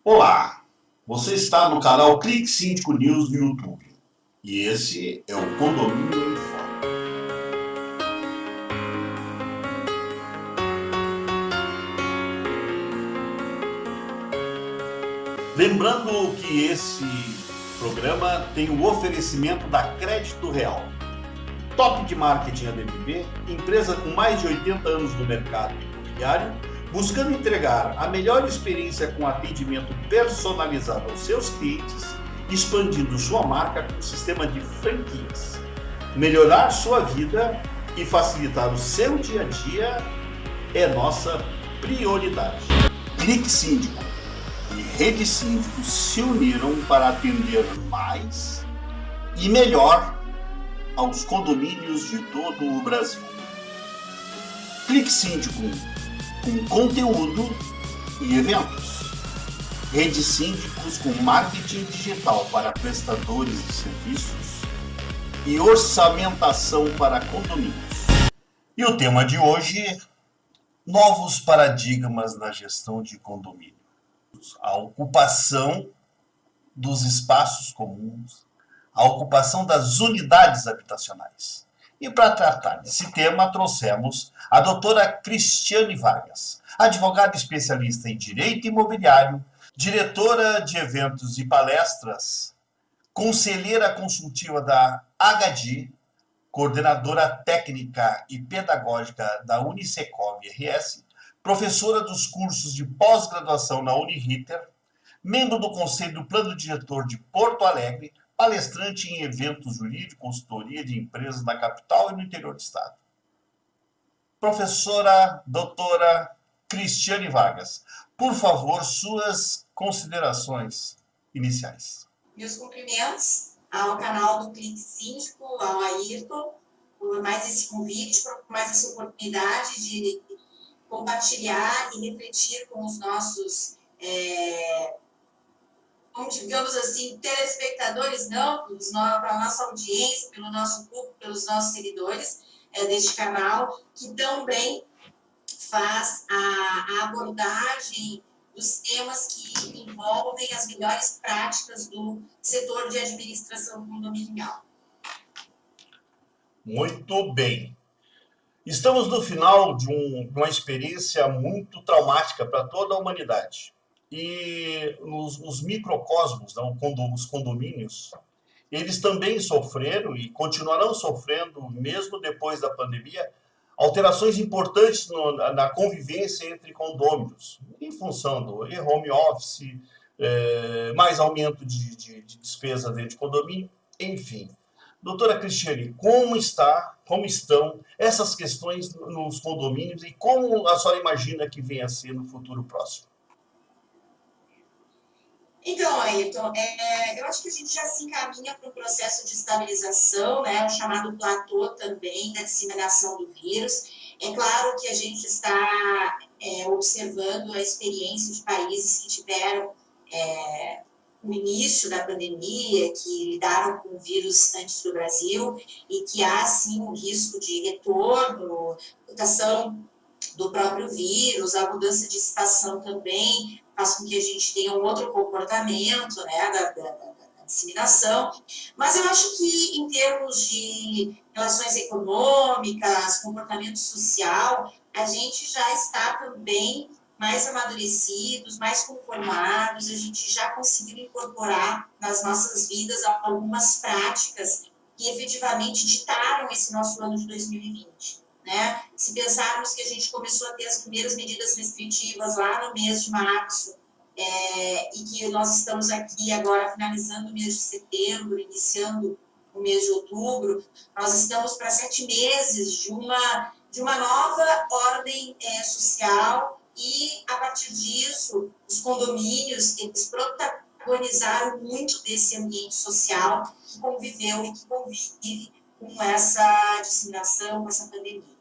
Olá, você está no canal Clique Síndico News do YouTube e esse é o Condomínio em Foco. Lembrando que esse programa tem o oferecimento da Crédito Real, top de marketing ADMB, empresa com mais de 80 anos no mercado imobiliário, buscando entregar a melhor experiência com atendimento personalizado aos seus clientes, expandindo sua marca com um sistema de franquias. Melhorar sua vida e facilitar o seu dia a dia é nossa prioridade. Clique Síndico e Rede Síndicos se uniram para atender mais e melhor aos condomínios de todo o Brasil. Clique Síndico com conteúdo e eventos. Rede Síndicos com marketing digital para prestadores de serviços e orçamentação para condomínios. E o tema de hoje: novos paradigmas na gestão de condomínios. A ocupação dos espaços comuns, a ocupação das unidades habitacionais. E para tratar desse tema, trouxemos a doutora Cristiane Vargas, advogada especialista em direito imobiliário, diretora de eventos e palestras, conselheira consultiva da HDI, coordenadora técnica e pedagógica da Unisecov RS, professora dos cursos de pós-graduação na Uniriter, membro do Conselho do Plano Diretor de Porto Alegre, palestrante em eventos jurídicos, consultoria de empresas na capital e no interior do estado. Professora doutora Cristiane Vargas, por favor, suas considerações iniciais. Meus cumprimentos ao canal do Clique Síndico, ao Ayrton, por mais esse convite, por mais essa oportunidade de compartilhar e refletir com os nossos digamos assim, telespectadores, não, para a nossa audiência, pelo nosso público, pelos nossos seguidores deste canal, que também faz a abordagem dos temas que envolvem as melhores práticas do setor de administração condominial. Muito bem. Estamos no final de uma experiência muito traumática para toda a humanidade. E os microcosmos, não, os condomínios, eles também sofreram e continuarão sofrendo, mesmo depois da pandemia, alterações importantes na convivência entre condôminos, em função do home office, mais aumento de despesa dentro de condomínio, enfim. Doutora Cristiane, como estão essas questões nos condomínios e como a senhora imagina que venha a ser no futuro próximo? Então, Ayrton, eu acho que a gente já se encaminha para um processo de estabilização, né, o chamado platô também da disseminação do vírus. É claro que a gente está observando a experiência de países que tiveram o início da pandemia, que lidaram com o vírus antes do Brasil, e que há, sim, um risco de retorno, mutação do próprio vírus, a mudança de estação também faz com que a gente tenha um outro comportamento, né, da disseminação. Mas eu acho que, em termos de relações econômicas, comportamento social, a gente já está também mais amadurecidos, mais conformados, a gente já conseguiu incorporar nas nossas vidas algumas práticas que efetivamente ditaram esse nosso ano de 2020. Né? Se pensarmos que a gente começou a ter as primeiras medidas restritivas lá no mês de março, e que nós estamos aqui agora finalizando o mês de setembro, iniciando o mês de outubro, nós estamos para 7 meses de uma nova ordem social, e a partir disso, os condomínios, eles protagonizaram muito desse ambiente social que conviveu e que convive com essa disseminação, com essa pandemia.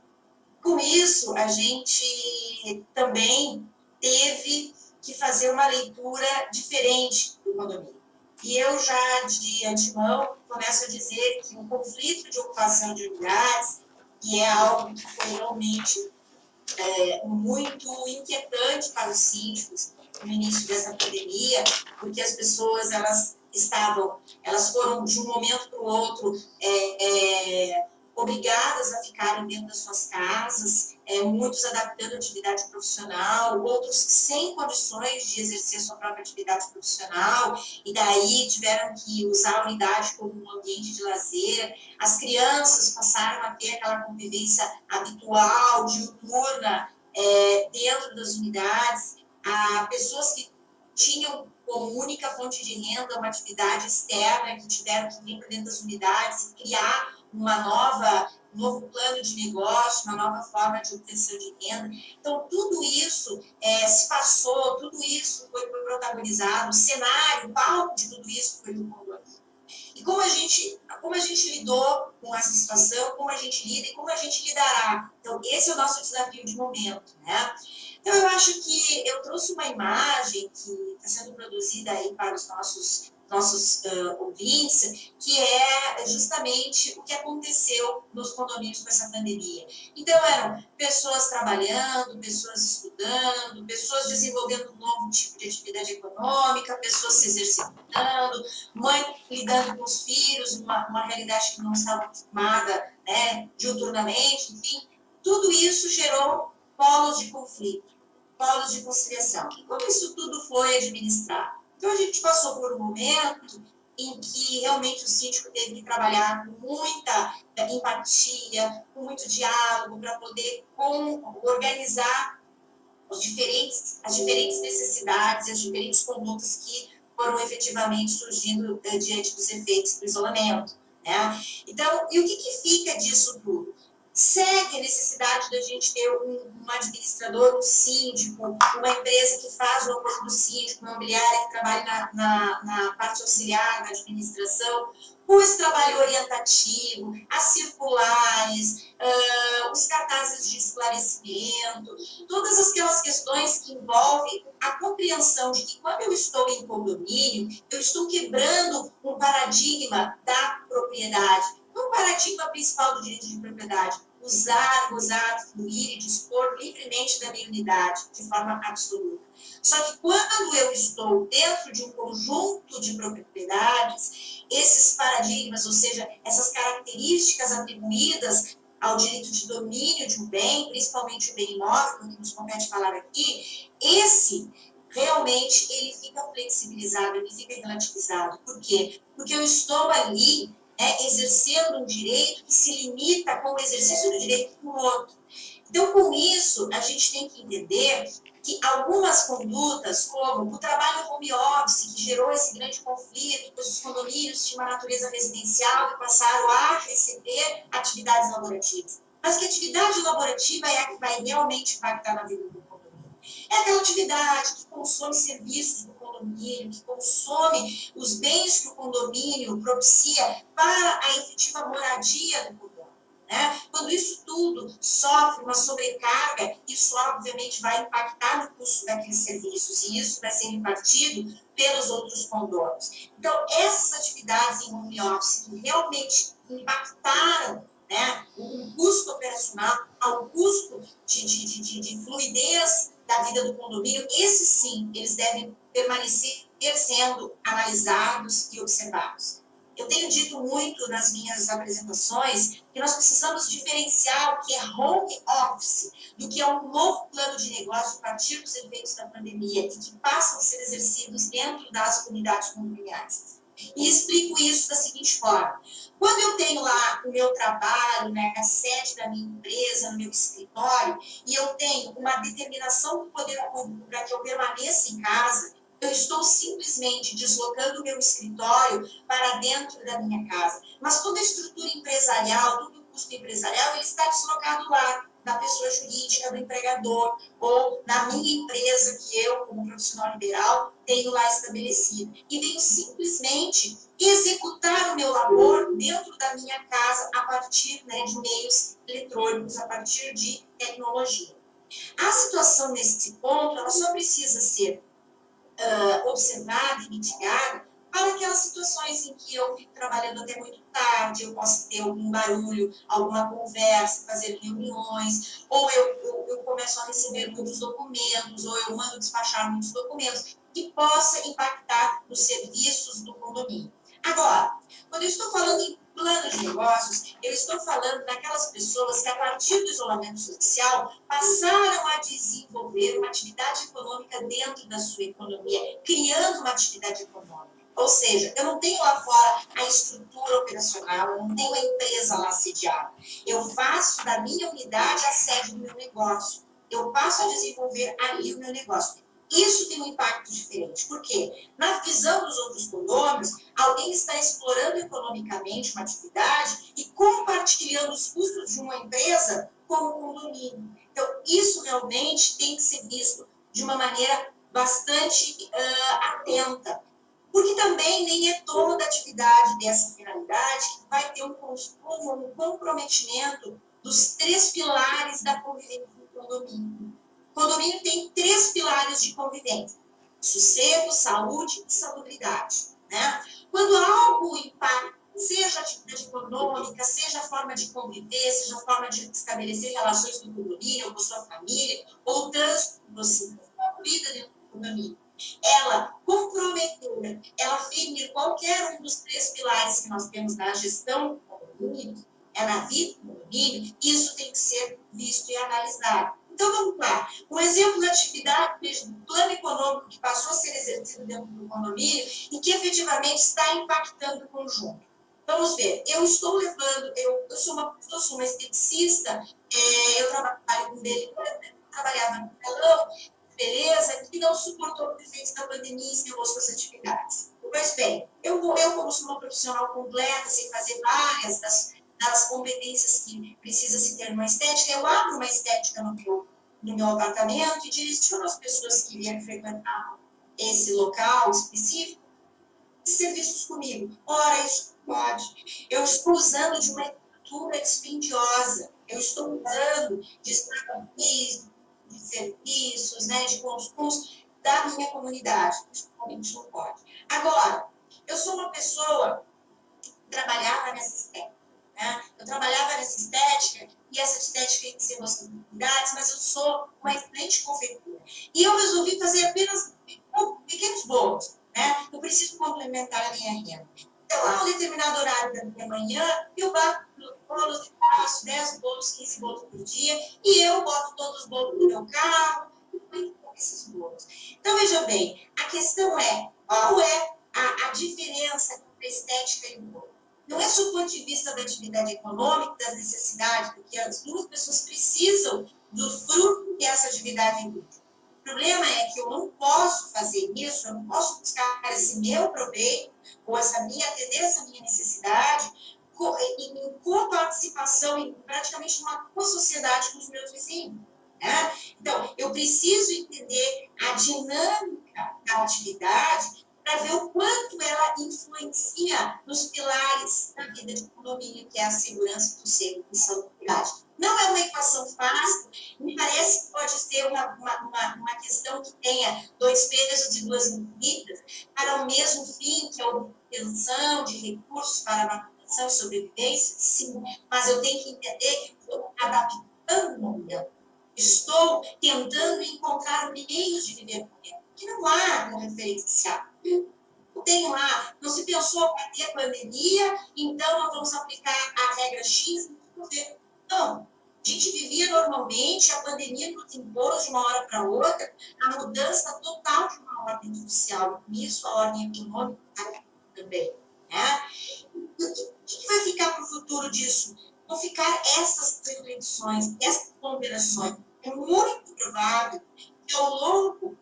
Com isso, a gente também teve que fazer uma leitura diferente do condomínio. E eu já, de antemão, começo a dizer que o conflito de ocupação de lugares, que é algo que foi realmente muito inquietante para os síndicos, no início dessa pandemia, porque as pessoas, elas foram de um momento para o outro obrigadas a ficarem dentro das suas casas, muitos adaptando a atividade profissional, outros sem condições de exercer sua própria atividade profissional, e daí tiveram que usar a unidade como um ambiente de lazer. As crianças passaram a ter aquela convivência habitual, diuturna, dentro das unidades. Pessoas que tinham como única fonte de renda uma atividade externa, que tiveram que vir para dentro das unidades e criar um novo plano de negócio, uma nova forma de obtenção de renda. Então, tudo isso se passou, tudo isso foi protagonizado, o cenário, o palco de tudo isso foi do condomínio. E como a gente lidou com essa situação, como a gente lida e como a gente lidará. Então, esse é o nosso desafio de momento, né? Então, eu acho que eu trouxe uma imagem que está sendo produzida aí para os nossos ouvintes, que é justamente o que aconteceu nos condomínios com essa pandemia. Então, eram pessoas trabalhando, pessoas estudando, pessoas desenvolvendo um novo tipo de atividade econômica, pessoas se exercitando, mãe lidando com os filhos, uma realidade que não estava acostumada, né, diuturnamente, enfim. Tudo isso gerou polos de conflito, polos de conciliação. E como isso tudo foi administrado? Então, a gente passou por um momento em que realmente o síndico teve que trabalhar com muita empatia, com muito diálogo, para poder organizar as diferentes necessidades, as diferentes condutas que foram efetivamente surgindo diante dos efeitos do isolamento, né? Então, e o que fica disso tudo? Segue a necessidade da gente ter um administrador, um síndico, uma empresa que faz o apoio do síndico, uma imobiliária que trabalha na parte auxiliar da administração, com esse trabalho orientativo, as circulares, os cartazes de esclarecimento, todas aquelas questões que envolvem a compreensão de que quando eu estou em condomínio, eu estou quebrando um paradigma da propriedade. O paradigma principal do direito de propriedade: usar, gozar, fluir e dispor livremente da minha unidade, de forma absoluta. Só que quando eu estou dentro de um conjunto de propriedades, esses paradigmas, ou seja, essas características atribuídas ao direito de domínio de um bem, principalmente o bem imóvel, que nos compete falar aqui, esse realmente ele fica flexibilizado, ele fica relativizado. Por quê? Porque eu estou ali exercendo um direito que se limita com o exercício do direito do outro. Então, com isso, a gente tem que entender que algumas condutas, como o trabalho home office, que gerou esse grande conflito, pois os condomínios tinham uma natureza residencial e passaram a receber atividades laborativas. Mas que atividade laborativa é a que vai realmente impactar na vida do condomínio? É aquela atividade que consome serviços do condomínio, que consome os bens que o condomínio propicia para a efetiva moradia do condomínio. Né? Quando isso tudo sofre uma sobrecarga, isso obviamente vai impactar no custo daqueles serviços, e isso vai ser repartido pelos outros condôminos. Então, essas atividades em home office que realmente impactaram, né, o custo operacional, ao custo de fluidez da vida do condomínio, esses sim, eles devem permanecer sendo analisados e observados. Eu tenho dito muito nas minhas apresentações que nós precisamos diferenciar o que é home office do que é um novo plano de negócio a partir dos efeitos da pandemia e que passam a ser exercidos dentro das unidades condominiais. E explico isso da seguinte forma: quando eu tenho lá o meu trabalho, né, a sede da minha empresa, no meu escritório, e eu tenho uma determinação do poder público para que eu permaneça em casa, eu estou simplesmente deslocando o meu escritório para dentro da minha casa. Mas toda a estrutura empresarial, todo o custo empresarial, ele está deslocado lá, da pessoa jurídica, do empregador, ou da minha empresa que eu, como profissional liberal, tenho lá estabelecido. E venho simplesmente executar o meu labor dentro da minha casa a partir, né, de meios eletrônicos, a partir de tecnologia. A situação nesse ponto, ela só precisa ser observada e mitigada para aquelas situações em que eu fico trabalhando até muito tarde, eu posso ter algum barulho, alguma conversa, fazer reuniões, ou eu começo a receber muitos documentos, ou eu mando despachar muitos documentos, que possa impactar nos serviços do condomínio. Agora, quando eu estou falando em plano de negócios, eu estou falando daquelas pessoas que, a partir do isolamento social, passaram a desenvolver uma atividade econômica dentro da sua economia, criando uma atividade econômica. Ou seja, eu não tenho lá fora a estrutura operacional, eu não tenho a empresa lá sediada. Eu faço da minha unidade a sede do meu negócio. Eu passo a desenvolver ali o meu negócio. Isso tem um impacto diferente. Por quê? Na visão dos outros condôminos, alguém está explorando economicamente uma atividade e compartilhando os custos de uma empresa como condomínio. Então, isso realmente tem que ser visto de uma maneira bastante atenta. Porque também nem é toda atividade dessa finalidade que vai ter um comprometimento dos 3 pilares da convivência do condomínio. O condomínio tem 3 pilares de convivência: sossego, saúde e salubridade. Né? Quando algo impacta, seja a atividade econômica, seja a forma de conviver, seja a forma de estabelecer relações com o condomínio, ou com sua família, ou o trânsito que você vida dentro do condomínio, ela comprometer, ela ferir qualquer um dos 3 pilares que nós temos na gestão do condomínio, na vida do condomínio, isso tem que ser visto e analisado. Então, vamos lá. Um exemplo da atividade do plano econômico que passou a ser exercido dentro do condomínio e que efetivamente está impactando o conjunto. Vamos ver. Eu estou levando, eu sou uma esteticista, eu trabalho com dele, trabalhava no telão, beleza, que não suportou os efeitos da pandemia e encerrou suas atividades. Pois bem, eu como sou uma profissional completa, sei fazer várias das competências que precisa se ter numa estética, eu abro uma estética no meu apartamento e direciono as pessoas que vierem frequentar esse local específico serviços comigo. Ora, isso pode. Eu estou usando de uma estrutura dispendiosa, eu estou usando de estratégias, de serviços, né, de consumos da minha comunidade. Isso realmente não pode. Agora, eu sou uma pessoa que trabalhava nessa estética. Né? Eu trabalhava nessa estética, e essa estética tem que ser possibilidades, mas eu sou uma excelente confeitura. E eu resolvi fazer apenas pequenos bolos. Né? Eu preciso complementar a minha renda. Então, a um determinado horário da minha manhã, eu bato bolos, faço 10 bolos, 15 bolos por dia, e eu boto todos os bolos no meu carro, e cuido com esses bolos. Então, veja bem, a questão é, qual é a diferença entre a estética e o bolo? Não é só do ponto de vista da atividade econômica, das necessidades, porque as duas pessoas precisam do fruto que essa atividade induz. O problema é que eu não posso fazer isso, eu não posso buscar esse meu proveito, ou atender essa minha necessidade, em coparticipação, em praticamente uma co-sociedade com os meus vizinhos. Né? Então, eu preciso entender a dinâmica da atividade para ver o quanto ela influencia nos pilares da vida de condomínio, que é a segurança, sossego e salubridade. Não é uma equação fácil, me parece que pode ser uma questão que tenha 2 pesos e 2 medidas para o mesmo fim, que é a obtenção de recursos para a manutenção e sobrevivência, sim, mas eu tenho que entender que estou adaptando o modelo. Estou tentando encontrar meios de viver com ele, que não há um referencial. Não tem lá, não se pensou para ter pandemia, então nós vamos aplicar a regra X no governo. Não, a gente vivia normalmente, a pandemia nos impôs de uma hora para outra, a mudança total de uma ordem social, e com isso a ordem econômica também. Né? O que vai ficar para o futuro disso? Vão ficar essas reflexões, essas ponderações. É muito provável que ao longo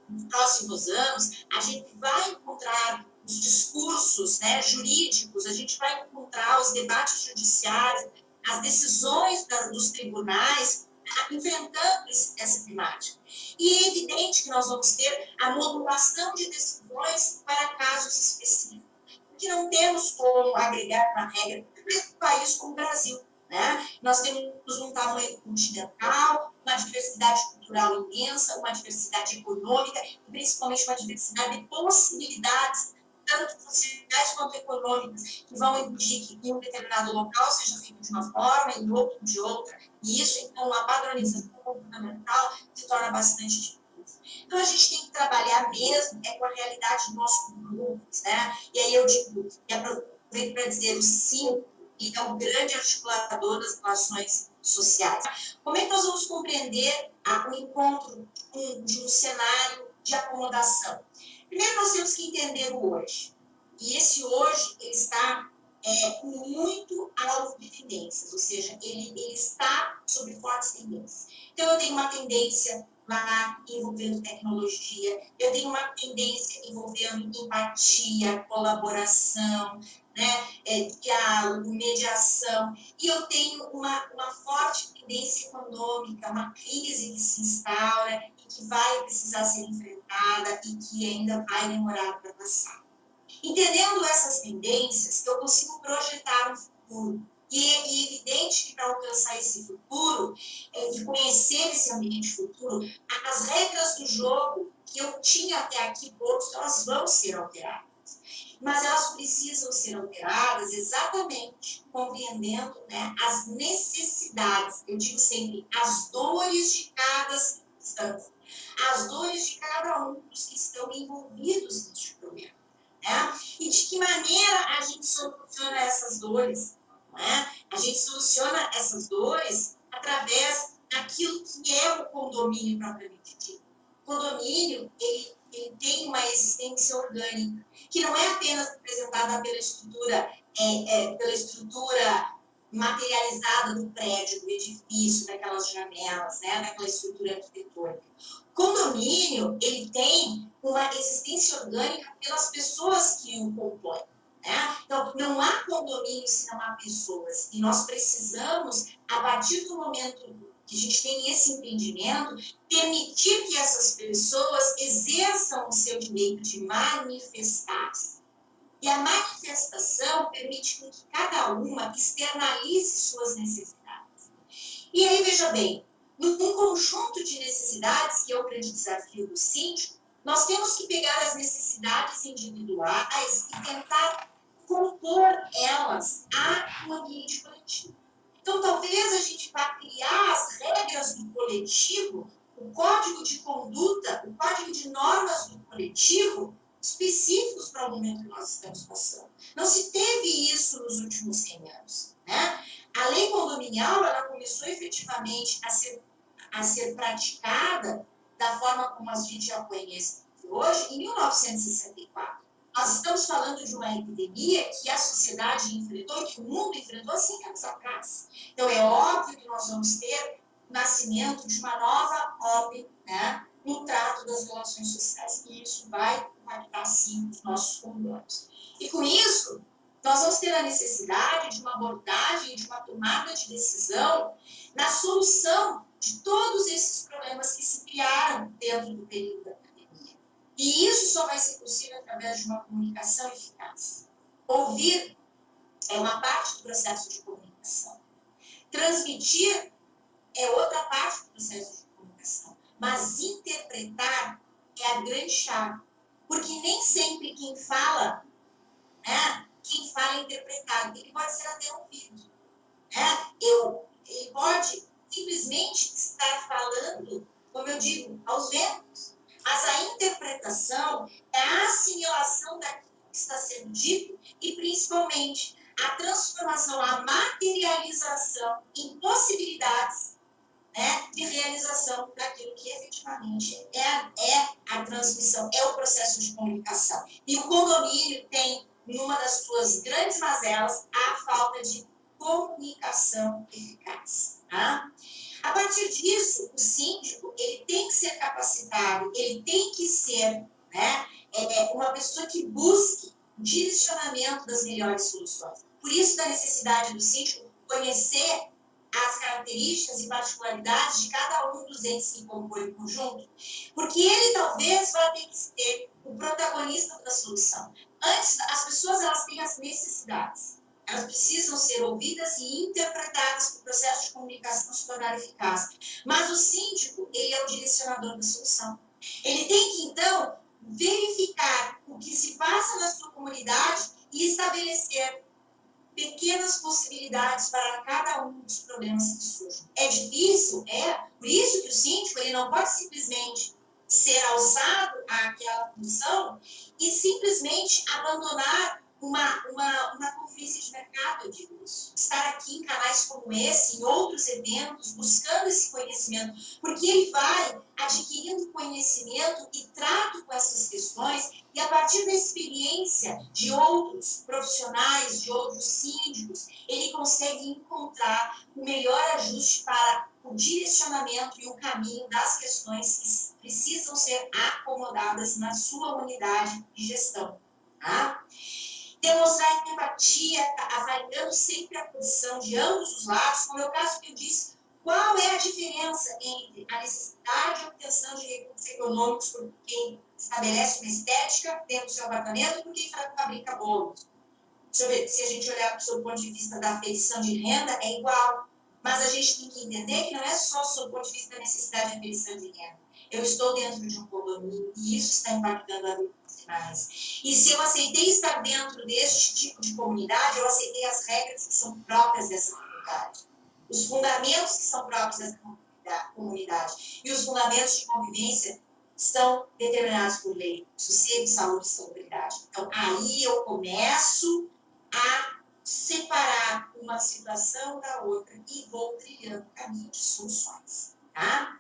dos próximos anos, a gente vai encontrar os discursos, né, jurídicos, a gente vai encontrar os debates judiciários, as decisões dos tribunais enfrentando essa temática. E é evidente que nós vamos ter a modulação de decisões para casos específicos, porque não temos como agregar uma regra para um país como o Brasil. Né? Nós temos um tamanho continental, uma diversidade cultural imensa, uma diversidade econômica e principalmente uma diversidade de possibilidades tanto sociais quanto econômicas, que vão impedir que em um determinado local seja feito de uma forma, em outro de outra. E isso, então, a padronização comportamental se torna bastante difícil. Então, a gente tem que trabalhar mesmo com a realidade dos nossos grupos, né? E aí eu digo, e aproveito para dizer, o SINC é um grande articulador das relações sociais. Como é que nós vamos compreender o encontro de um cenário de acomodação? Primeiro, nós temos que entender o hoje. E esse hoje, ele está muito alvo de tendências, ou seja, ele está sobre fortes tendências. Então, eu tenho uma tendência lá envolvendo tecnologia, eu tenho uma tendência envolvendo empatia, colaboração, né, diálogo, mediação, e eu tenho uma forte tendência econômica, uma crise que se instaura e que vai precisar ser enfrentada e que ainda vai demorar para passar. Entendendo essas tendências, eu consigo projetar um futuro. E é evidente que para alcançar esse futuro, de conhecer esse ambiente futuro, as regras do jogo que eu tinha até aqui, elas vão ser alteradas. Mas elas precisam ser alteradas exatamente compreendendo, né, as necessidades, eu digo sempre, as dores de cada circunstância, as dores de cada um dos que estão envolvidos neste problema. Né? E de que maneira a gente soluciona essas dores? Né? A gente soluciona essas dores através daquilo que é o condomínio propriamente dito. O condomínio, ele tem uma existência orgânica, que não é apenas representada pela estrutura materializada do prédio, do edifício, daquelas janelas, né? Daquela estrutura arquitetônica. O condomínio, ele tem uma existência orgânica pelas pessoas que o compõem. Né? Então, não há condomínio se não há pessoas. E nós precisamos, a partir do momento que a gente tem esse entendimento, permitir que essas pessoas exerçam o seu direito de manifestar-se. E a manifestação permite que cada uma externalize suas necessidades. E aí, veja bem, num conjunto de necessidades, que é o grande desafio do síndico, nós temos que pegar as necessidades individuais e tentar compor elas a um ambiente coletivo. Então, talvez a gente vá criar as regras do coletivo, o código de conduta, o código de normas do coletivo, específicos para o momento que nós estamos passando. Não se teve isso nos últimos 100 anos. Né? A lei condominial, ela começou efetivamente a ser praticada da forma como a gente já conhece hoje, em 1964. Nós estamos falando de uma epidemia que a sociedade enfrentou, que o mundo enfrentou há 100 anos atrás. Então, é óbvio que nós vamos ter o nascimento de uma nova ordem, né, no trato das relações sociais. E isso vai impactar, sim, os nossos condomínios. E com isso, nós vamos ter a necessidade de uma abordagem, de uma tomada de decisão na solução de todos esses problemas que se criaram dentro do período da pandemia. E isso só vai ser possível através de uma comunicação eficaz. Ouvir é uma parte do processo de comunicação. Transmitir é outra parte do processo de comunicação. Mas interpretar é a grande chave. Porque nem sempre quem fala, né, quem fala é interpretado. Ele pode ser até ouvido. Né? Ele pode simplesmente estar falando, como eu digo, aos ventos. Mas a interpretação é a assimilação daquilo que está sendo dito e, principalmente, a transformação, a materialização em possibilidades, né, de realização daquilo que efetivamente é a transmissão, é o processo de comunicação. E o condomínio tem, numa das suas grandes mazelas, a falta de comunicação eficaz. Tá? A partir disso, o síndico, ele tem que ser capacitado, ele tem que ser, né, uma pessoa que busque o direcionamento das melhores soluções. Por isso, da necessidade do síndico conhecer as características e particularidades de cada um dos entes que compõem o conjunto, porque ele talvez vá ter que ser o protagonista da solução. Antes, as pessoas, elas têm as necessidades. Elas precisam ser ouvidas e interpretadas para o processo de comunicação se tornar eficaz. Mas o síndico, ele é o direcionador da solução. Ele tem que, então, verificar o que se passa na sua comunidade e estabelecer pequenas possibilidades para cada um dos problemas que surgem. É difícil, por isso que o síndico ele não pode simplesmente ser alçado àquela função e simplesmente abandonar uma conferência de mercado, eu digo isso. Estar aqui em canais como esse, em outros eventos, buscando esse conhecimento, porque ele vai adquirindo conhecimento e trato com essas questões, e a partir da experiência de outros profissionais, de outros síndicos, ele consegue encontrar o melhor ajuste para o direcionamento e o caminho das questões que precisam ser acomodadas na sua unidade de gestão. Tá? Demonstrar empatia, avaliando sempre a posição de ambos os lados, como é o caso que eu disse, qual é a diferença entre a necessidade de obtenção de recursos econômicos por quem estabelece uma estética dentro do seu apartamento e por quem fabrica bolos. Se a gente olhar do seu ponto de vista da aferição de renda, é igual. Mas a gente tem que entender que não é só do seu ponto de vista da necessidade de aferição de renda. Eu estou dentro de um condomínio e isso está impactando a vida dos demais. E se eu aceitei estar dentro deste tipo de comunidade, eu aceitei as regras que são próprias dessa comunidade. Os fundamentos que são próprios dessa comunidade. E os fundamentos de convivência são determinados por lei. Sossego, saúde e salubridade. Então, aí eu começo a separar uma situação da outra e vou trilhando o caminho de soluções. Tá?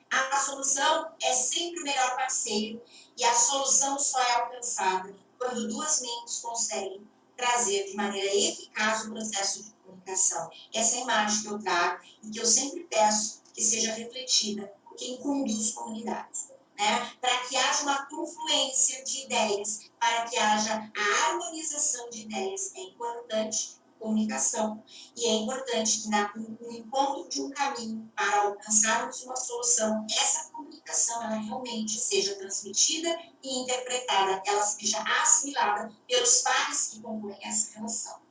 A solução é sempre o melhor parceiro e a solução só é alcançada quando duas mentes conseguem trazer de maneira eficaz o processo de comunicação. Essa é a imagem que eu trago e que eu sempre peço que seja refletida por quem conduz comunidades, né? Para que haja uma confluência de ideias, para que haja a harmonização de ideias. É importante comunicação e é importante que no encontro de um caminho para alcançarmos uma solução, essa comunicação ela realmente seja transmitida e interpretada, ela seja assimilada pelos pares que compõem essa relação.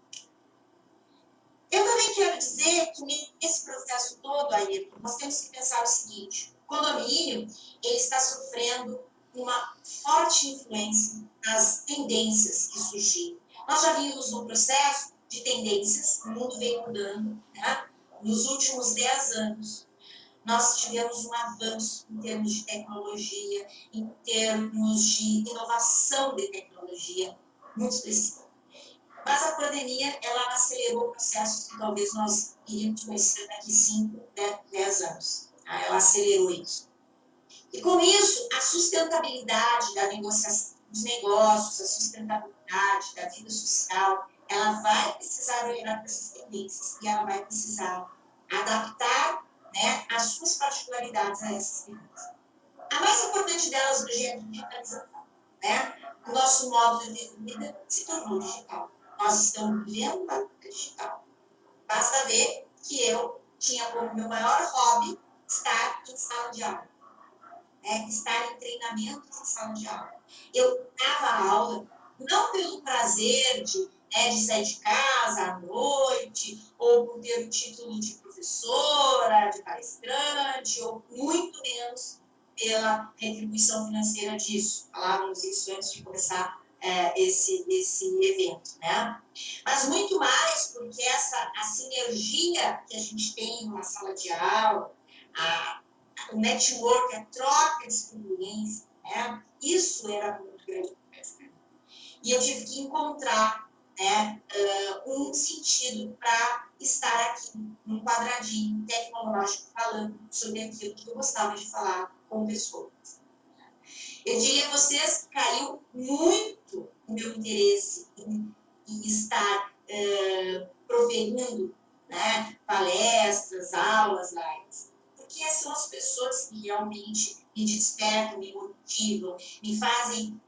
Eu também quero dizer que nesse processo todo, Ayrton, nós temos que pensar o seguinte: o condomínio ele está sofrendo uma forte influência nas tendências que surgiram. Nós já vimos no processo de tendências, o mundo vem mudando, né? Nos últimos 10 anos, nós tivemos um avanço em termos de tecnologia, em termos de inovação de tecnologia, muito expressiva. Mas a pandemia, ela acelerou processos que talvez nós iríamos conhecer daqui 5, 10 anos. Tá? Ela acelerou isso. E com isso, a sustentabilidade da negociação dos negócios, a sustentabilidade da vida social, ela vai precisar olhar para essas tendências e ela vai precisar adaptar, né, as suas particularidades a essas tendências. A mais importante delas hoje é a digitalização. Né? O nosso modo de vida se tornou digital. Nós estamos vivendo uma vida digital. Basta ver que eu tinha como meu maior hobby estar em sala de aula. Né? Estar em treinamentos em sala de aula. Eu dava aula não pelo prazer de sair de casa à noite, ou por ter o título de professora, de palestrante, ou muito menos pela retribuição financeira disso. Falávamos isso antes de começar esse evento, né? Mas muito mais porque a sinergia que a gente tem numa sala de aula, o network, a troca de experiência, né? Isso era muito grande. E eu tive que encontrar, né, um sentido para estar aqui num quadradinho tecnológico falando sobre aquilo que eu gostava de falar com pessoas. Eu diria a vocês que caiu muito o meu interesse em estar provenindo, né, palestras, aulas, lives, porque são as pessoas que realmente me despertam, me motivam, me fazem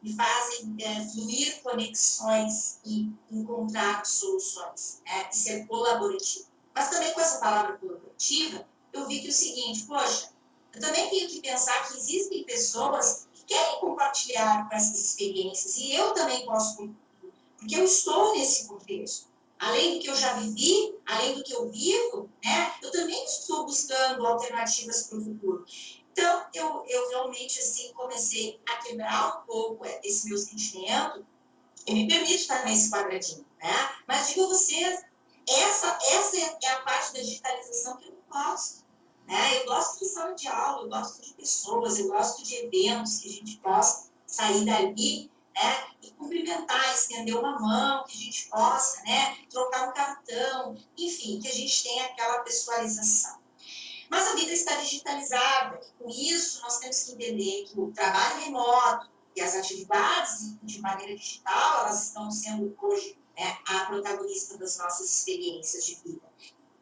fluir conexões e encontrar soluções, né? E ser colaborativo. Mas também com essa palavra colaborativa, eu vi que o seguinte, poxa, eu também tenho que pensar que existem pessoas que querem compartilhar com essas experiências e eu também posso contribuir, porque eu estou nesse contexto. Além do que eu já vivi, além do que eu vivo, né? Eu também estou buscando alternativas para o futuro. Então, eu realmente, assim, comecei a quebrar um pouco esse meu sentimento e me permite estar nesse quadradinho, né? Mas digo a vocês, essa é a parte da digitalização que eu não gosto, né? Eu gosto de sala de aula, eu gosto de pessoas, eu gosto de eventos que a gente possa sair dali, né? E cumprimentar, estender uma mão, que a gente possa, né? Trocar um cartão, enfim, que a gente tenha aquela pessoalização. Mas a vida está digitalizada, e com isso nós temos que entender que o trabalho remoto e as atividades de maneira digital, elas estão sendo hoje, né, a protagonista das nossas experiências de vida.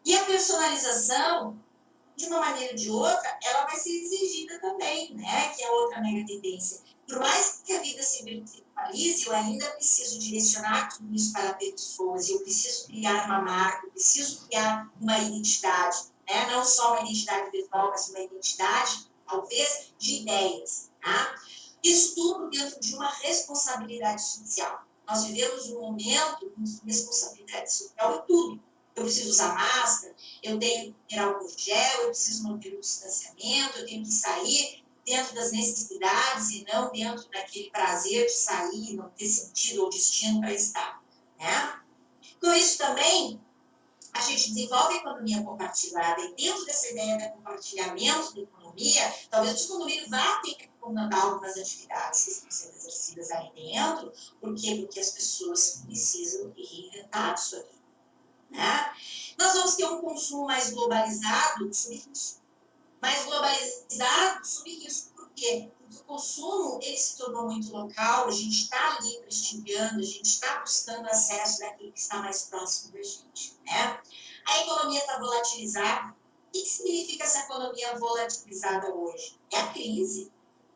E a personalização, de uma maneira ou de outra, ela vai ser exigida também, né, que é outra mega tendência. Por mais que a vida se virtualize, eu ainda preciso direcionar tudo isso para pessoas, eu preciso criar uma marca, eu preciso criar uma identidade, né? Não só uma identidade visual, mas uma identidade, talvez, de ideias. Tá? Isso tudo dentro de uma responsabilidade social. Nós vivemos um momento de responsabilidade social em tudo. Eu preciso usar máscara, eu tenho que ter álcool gel, eu preciso manter o distanciamento, eu tenho que sair dentro das necessidades e não dentro daquele prazer de sair e não ter sentido ou destino para estar. Né? Com isso também, a gente desenvolve a economia compartilhada e dentro dessa ideia do compartilhamento da economia, talvez o condomínio vá ter que comandar algumas atividades que estão sendo exercidas aí dentro. Por quê? Porque as pessoas precisam reinventar isso aqui. Né? Nós vamos ter um consumo mais globalizado sob risco. Mais globalizado sob risco. Por quê? Porque o consumo ele se tornou muito local, a gente está ali prestigiando, a gente está buscando acesso daquilo que está mais próximo da gente. Né? A economia está volatilizada. O que significa essa economia volatilizada hoje? É a crise.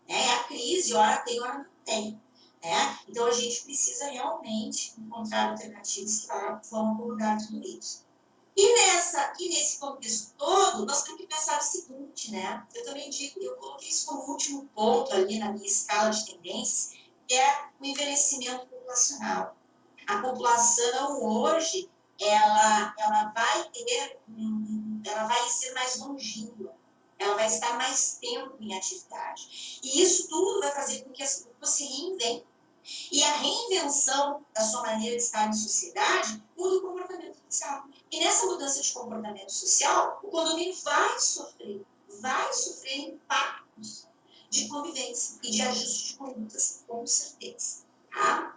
Né? É a crise, hora tem, hora não tem. Né? Então, a gente precisa realmente encontrar alternativas que vão acomodar tudo isso. E nesse contexto todo, nós temos que pensar o seguinte, né? Eu também digo, eu coloquei isso como último ponto ali na minha escala de tendências, que é o envelhecimento populacional. A população hoje, ela vai ser mais longínqua, ela vai estar mais tempo em atividade. E isso tudo vai fazer com que as pessoas se reinventem. E a reinvenção da sua maneira de estar em sociedade muda o comportamento social. E nessa mudança de comportamento social, o condomínio vai sofrer impactos de convivência e de ajuste de condutas, com certeza. Tá?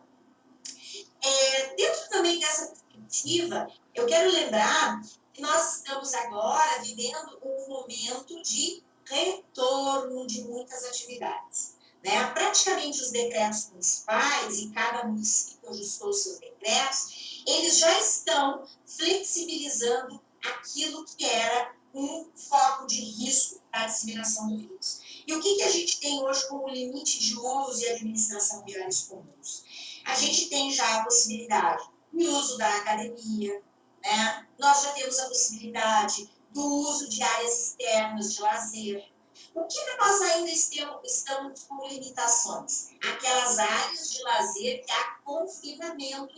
Dentro também dessa perspectiva, eu quero lembrar que nós estamos agora vivendo um momento de retorno de muitas atividades. Né? Praticamente os decretos municipais, e cada município ajustou seus decretos, eles já estão flexibilizando aquilo que era um foco de risco para a disseminação do vírus. E o que a gente tem hoje como limite de uso e administração de áreas comuns? A gente tem já a possibilidade do uso da academia, né? Nós já temos a possibilidade do uso de áreas externas de lazer. O que nós ainda estamos com limitações? Aquelas áreas de lazer que há confinamento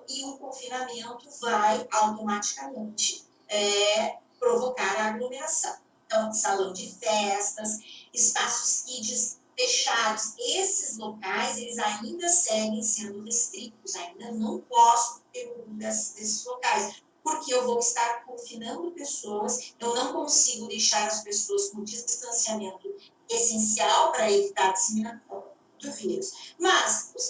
e o confinamento vai automaticamente provocar a aglomeração. Então, salão de festas, espaços kids fechados, esses locais, eles ainda seguem sendo restritos, ainda não posso ter um desses locais, porque eu vou estar confinando pessoas, eu não consigo deixar as pessoas com distanciamento essencial para evitar a disseminação do vírus. Mas os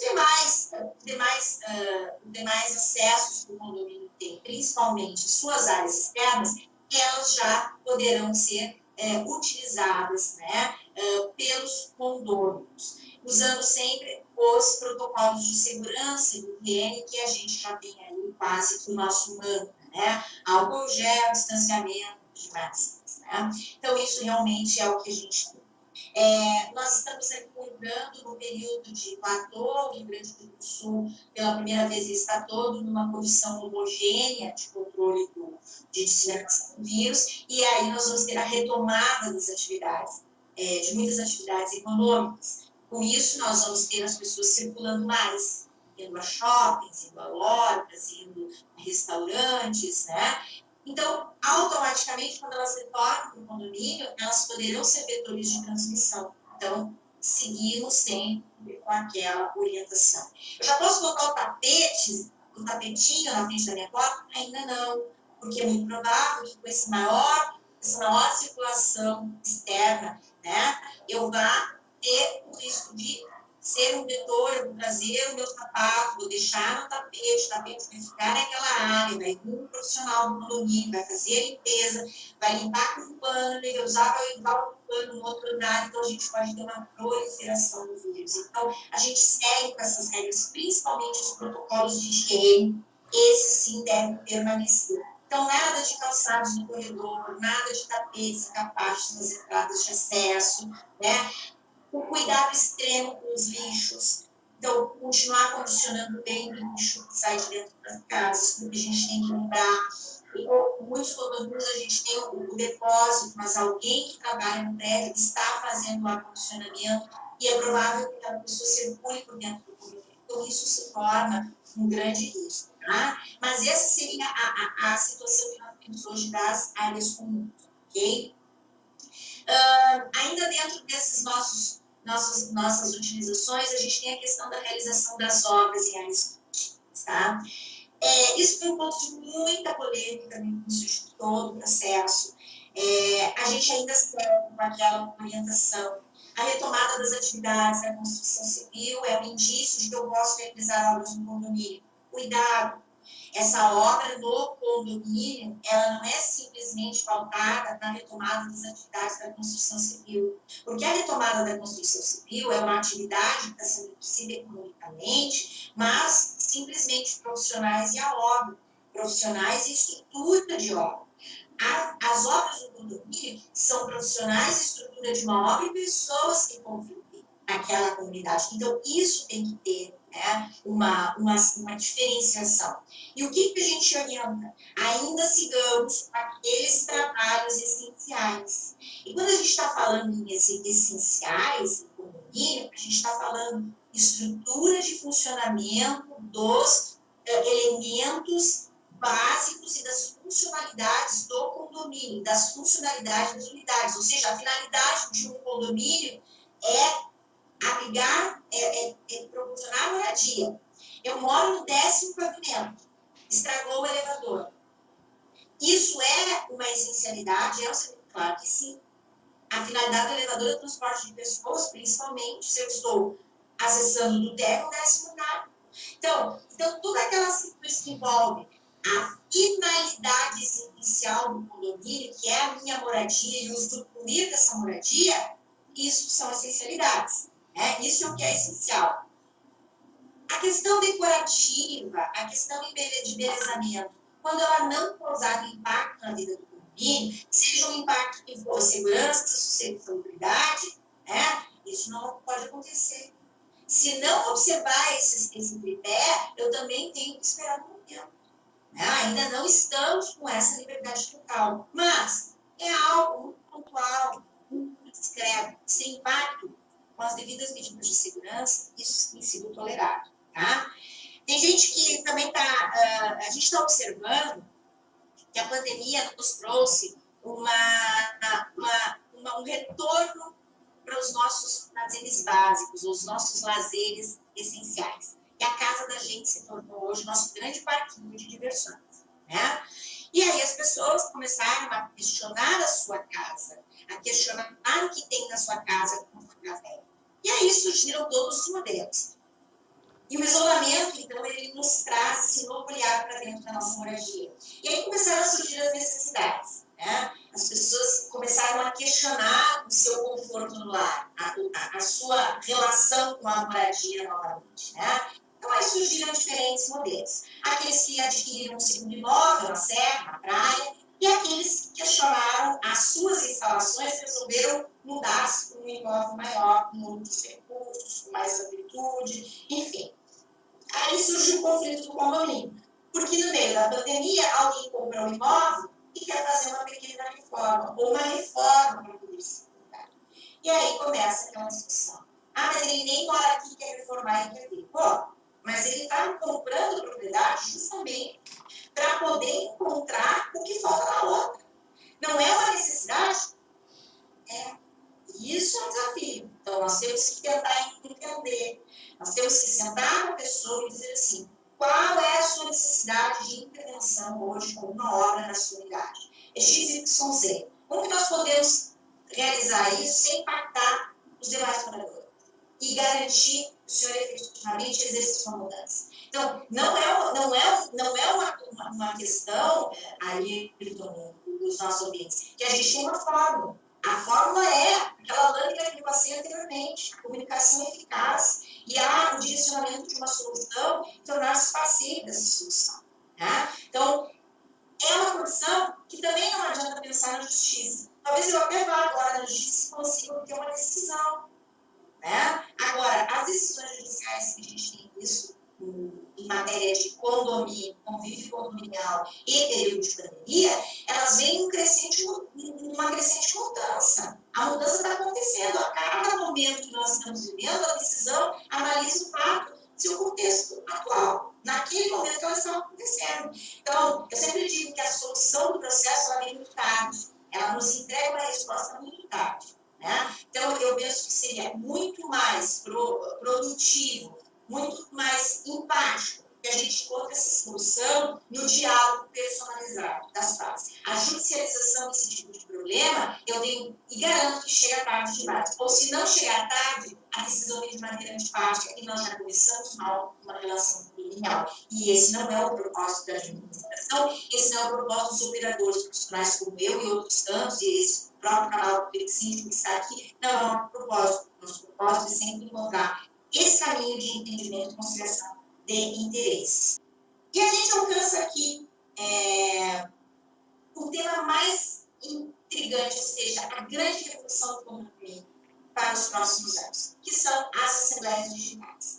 demais acessos que o condomínio tem, principalmente suas áreas externas, elas já poderão ser utilizadas, né, pelos condôminos, usando sempre os protocolos de segurança do higiene que a gente já tem aí quase que o nosso mantra, né? Álcool gel, distanciamento de vacinas, né? Então, isso realmente é o que a gente tem. Nós estamos encontrando no período de platô, o Rio Grande do Sul, pela primeira vez, está todo numa condição homogênea de controle de disseminação do vírus, e aí nós vamos ter a retomada das atividades, de muitas atividades econômicas. Com isso, nós vamos ter as pessoas circulando mais, indo a shoppings, indo a lojas, indo a restaurantes, né? Então, automaticamente, quando elas retornam para o condomínio, elas poderão ser vetores de transmissão. Então, seguimos sempre com aquela orientação. Eu já posso colocar o tapetinho na frente da minha porta? Ainda não, porque é muito provável que com essa maior circulação externa, né, eu vá ter o risco de ser um vetor, eu vou trazer o meu sapato, vou deixar no tapete, o tapete vai ficar naquela área, vai vir um profissional do condomínio, vai fazer a limpeza, vai limpar com um pano, vai usar para limpar o pano no outro andar, então a gente pode ter uma proliferação do vírus. Então, a gente segue com essas regras, principalmente os protocolos de higiene, esses sim devem permanecer. Então, nada de calçados no corredor, nada de tapetes capazes nas entradas de acesso, né? O cuidado extremo com os lixos. Então, continuar condicionando bem o lixo que sai de dentro das casas, porque a gente tem que lembrar. Muitos condomínios a gente tem o depósito, mas alguém que trabalha no prédio está fazendo o acondicionamento e é provável que aquela pessoa circule por dentro do condomínio. Então, isso se torna um grande risco. Tá? Mas essa seria a situação que nós temos hoje das áreas comuns, ok? Ainda dentro desses nossas utilizações, a gente tem a questão da realização das obras em áreas comuns, tá? Isso foi um ponto de muita polêmica no início de todo o processo. A gente ainda segue com aquela orientação. A retomada das atividades da construção civil é um indício de que eu posso realizar obras no condomínio. Cuidado! Essa obra no condomínio, ela não é simplesmente pautada na retomada das atividades da construção civil. Porque a retomada da construção civil é uma atividade que está sendo exercida economicamente, mas simplesmente profissionais e a obra, profissionais e estrutura de obra. As obras do condomínio são profissionais e estrutura de uma obra e pessoas que convivem naquela comunidade. Então, isso tem que ter, né, uma diferenciação. E o que a gente orienta? Ainda sigamos com aqueles trabalhos essenciais. E quando a gente está falando em essenciais, em condomínio, a gente está falando estrutura de funcionamento dos elementos básicos e das funcionalidades do condomínio, das funcionalidades das unidades. Ou seja, a finalidade de um condomínio é abrigar, proporcionar moradia. Eu moro no 10º pavimento, estragou o elevador. Isso é uma essencialidade? Claro que sim. A finalidade do elevador é o transporte de pessoas, principalmente se eu estou acessando do 10º ao 10º andar. Então, toda aquela situação que envolve a finalidade essencial do condomínio, que é a minha moradia e o usufruir dessa moradia, isso são essencialidades. Isso é o que é essencial. A questão decorativa, a questão de embelezamento, quando ela não causar impacto na vida do condomínio, seja um impacto que for segurança, sustentabilidade, isso não pode acontecer. Se não observar esse tripé, eu também tenho que esperar um momento. Ainda não estamos com essa liberdade total, mas é algo muito pontual, muito discreto, sem impacto, com as devidas medidas de segurança, isso tem sido tolerado. Tá? Tem gente que também a gente está observando que a pandemia nos trouxe um retorno para os nossos prazeres básicos, os nossos lazeres essenciais. E a casa da gente se tornou hoje nosso grande parquinho de diversões. Né? E aí as pessoas começaram a questionar a sua casa, a questionar o que tem na sua casa, como sua casa é. E aí surgiram todos os modelos. E o isolamento, então, ele nos traz esse novo olhar para dentro da nossa moradia. E aí começaram a surgir as necessidades. Né? As pessoas começaram a questionar o seu conforto no lar, a sua relação com a moradia novamente. Né? Então, aí surgiram diferentes modelos. Aqueles que adquiriram um segundo imóvel, na serra, na praia, e aqueles que questionaram as suas instalações e resolveram mudar-se para um imóvel maior, com muitos recursos, com mais amplitude, enfim. Aí surge o conflito do condomínio. Porque no meio da pandemia, alguém compra um imóvel e quer fazer uma pequena reforma, ou uma reforma para poder se mudar. E aí começa aquela discussão. Mas ele nem mora aqui, quer reformar e quer ver. Pô, mas ele está comprando a propriedade justamente para poder encontrar o que falta na outra. Não é uma necessidade? Isso é um desafio. Então, nós temos que tentar entender, nós temos que sentar com a pessoa e dizer assim, qual é a sua necessidade de intervenção hoje com uma obra na sua unidade? É XYZ. Como que nós podemos realizar isso sem impactar os demais moradores? E garantir que o senhor efetivamente exerça sua mudança. Então, não é uma questão, aí, dos nossos ouvintes, que a gente tem uma fórmula. A fórmula é aquela lâmina que eu passei anteriormente, a comunicação eficaz e o direcionamento de uma solução tornar-se parceiro dessa solução. Tá? Então, é uma condição que também não adianta pensar na justiça. Talvez eu até vá agora na justiça e consiga ter uma decisão. Né? Agora, as decisões judiciais que a gente tem visto em matéria de condomínio, convívio condominial e período de pandemia, elas vêm numa crescente mudança. A mudança está acontecendo. A cada momento que nós estamos vivendo, a decisão analisa o fato, seu contexto atual, naquele momento que elas estão acontecendo. Então, eu sempre digo que a solução do processo ela vem muito tarde. Ela nos entrega uma resposta muito tarde. Né? Então, eu penso que seria muito mais produtivo, muito mais empático que a gente encontre essa solução no diálogo personalizado das partes. A judicialização desse tipo de problema, eu tenho e garanto que chega tarde demais. Ou se não chegar tarde, a decisão vem de maneira antipática e nós já começamos mal uma relação condominial. E esse não é o propósito da administração, esse não é o propósito dos operadores profissionais como eu e outros tantos, e esse próprio canal do Síndico que está aqui, não é um propósito. Nosso propósito é sempre encontrar esse caminho de entendimento e conciliação de interesses. E a gente alcança aqui o tema mais intrigante, ou seja, a grande revolução do condomínio para os próximos anos, que são as assembleias digitais.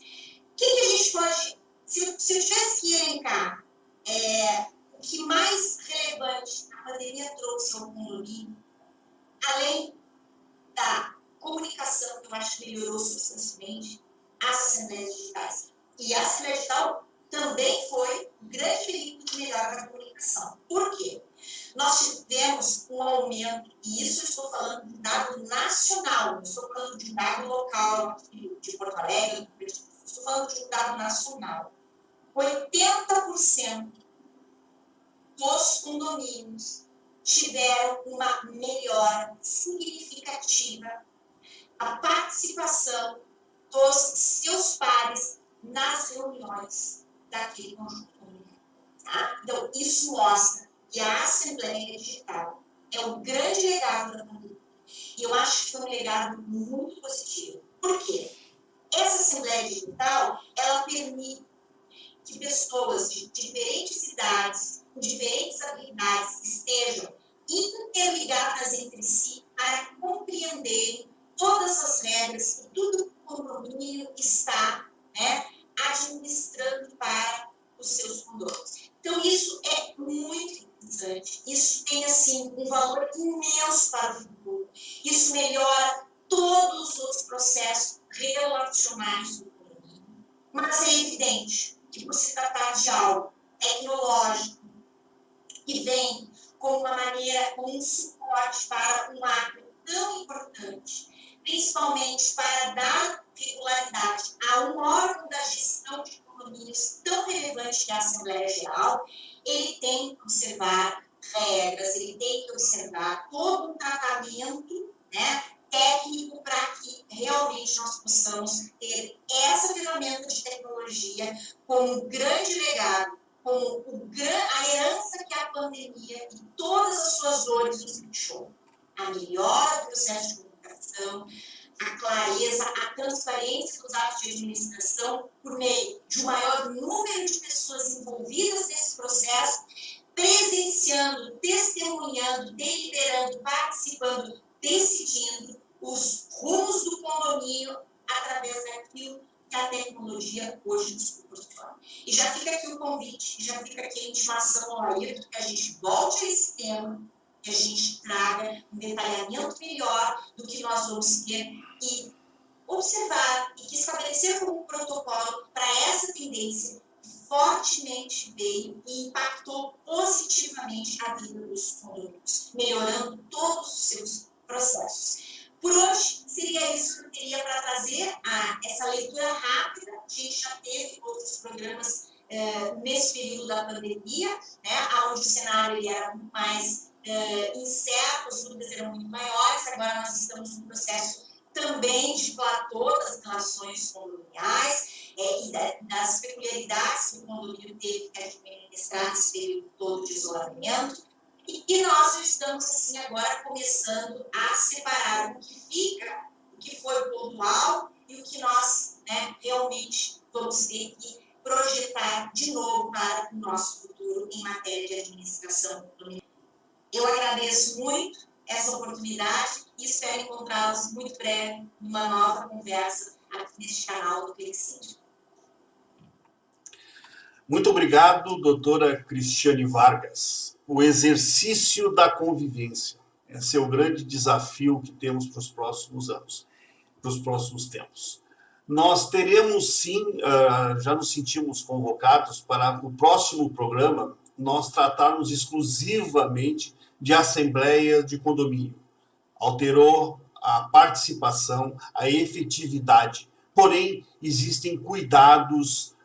O que a gente pode, se eu tivesse que elencar o que mais relevante a pandemia trouxe ao condomínio, além da comunicação, que eu acho que melhorou substancialmente, as assembleias digitais. E a Assembleia Digital também foi um grande veículo de melhora da comunicação. Por quê? Nós tivemos um aumento, e isso eu estou falando de um dado nacional, não estou falando de um dado local de Porto Alegre, estou falando de um dado nacional. 80% dos condomínios tiveram uma melhora significativa a participação dos seus pares nas reuniões daquele conjunto condominial. Tá? Então, isso mostra que a Assembleia Digital é um grande legado da pandemia. E eu acho que foi um legado muito positivo. Por quê? Essa Assembleia Digital, ela permite que pessoas de diferentes idades, com diferentes habilidades, estejam interligadas entre si para compreenderem todas as regras e tudo que o condomínio está administrando para os seus condôminos. Então, isso é muito interessante. Isso tem, assim, um valor imenso para o futuro. Isso melhora todos os processos relacionais do condomínio. Mas é evidente que, por se tratar de algo tecnológico, que vem com uma maneira, com um suporte para um ato tão importante, principalmente para dar regularidade a um órgão da gestão de condomínios tão relevante que é a Assembleia Geral, ele tem que observar regras, ele tem que observar todo um tratamento técnico para que realmente nós possamos ter essa ferramenta de tecnologia como um grande legado, como a herança que a pandemia e todas as suas dores nos deixou. A melhora do processo de comunicação, a clareza, a transparência dos atos de administração por meio de um maior número de pessoas envolvidas nesse processo, presenciando, testemunhando, deliberando, participando, decidindo os rumos do condomínio através daquilo que a tecnologia hoje nos proporciona. E já fica aqui o convite, já fica aqui a intimação ao Ayrton, que a gente volte a esse tema, que a gente traga um detalhamento melhor do que nós vamos ter e observar e que estabelecer como protocolo para essa tendência fortemente veio e impactou positivamente a vida dos condomínios, melhorando todos os seus processos. Por hoje, seria isso que eu teria para trazer, essa leitura rápida. A gente já teve outros programas nesse período da pandemia, né, onde o cenário ele era muito mais incerto, as dúvidas eram muito maiores. Agora nós estamos num processo também de platô das relações condominiais, e das peculiaridades que o condomínio teve que administrar nesse período todo de isolamento. E nós estamos, assim, agora começando a separar o que fica, o que foi pontual e o que nós, né, realmente vamos ter que projetar de novo para o nosso futuro em matéria de administração condominial. Eu agradeço muito essa oportunidade e espero encontrá-los muito breve numa nova conversa aqui neste canal do Clixíndio. Muito obrigado, doutora Cristiane Vargas. O exercício da convivência. Esse é o grande desafio que temos para os próximos anos, para os próximos tempos. Nós teremos, sim, já nos sentimos convocados para o próximo programa, nós tratarmos exclusivamente de assembleia de condomínio. Alterou a participação, a efetividade. Porém, existem cuidados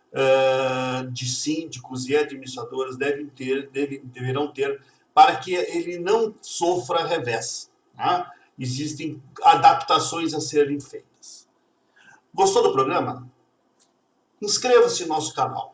de síndicos e administradores deverão ter para que ele não sofra revés. Tá? Existem adaptações a serem feitas. Gostou do programa? Inscreva-se no nosso canal.